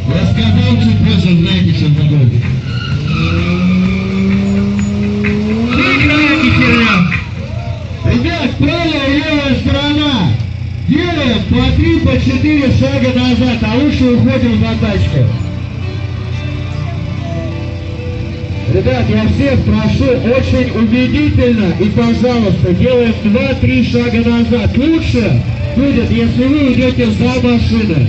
Я сказал чуть позже, знаете, что забыл. Играете, херня! Ребят, правая и левая сторона. Делаем по 3, по 4 шага назад, а лучше уходим за тачку. Ребят, я всех прошу очень убедительно и, пожалуйста, делаем 2-3 шага назад. Лучше будет, если вы идете за машиной.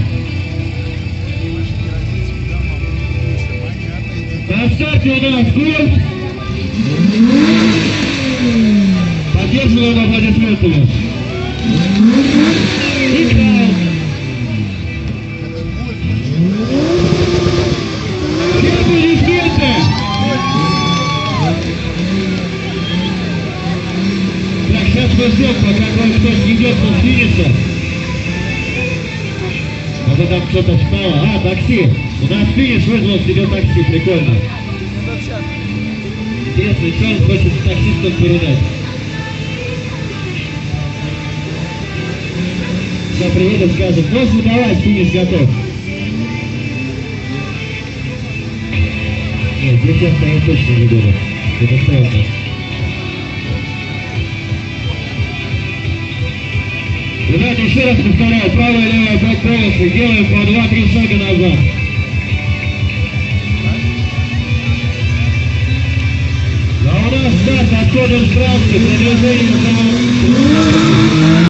На старте у нас гольф. Поддерживаем аплодисментами. И крал. Все аплодисменты. Так, сейчас мы ждем, пока кто-то не идет с финиша. А то там кто-то встал. А, такси. У нас финиш вызвал себе такси, прикольно. Интересно, что он хочет таксистам передать? Сейчас приедет, скажет, можно давать, финиш готов. Нет, здесь я стоять точно не буду. Это странно. Ребята, еще раз повторяю, правая и левая бэк-полосы, делаем по 2-3 шага назад. А у нас старт, отходим с трассы, продвижение за...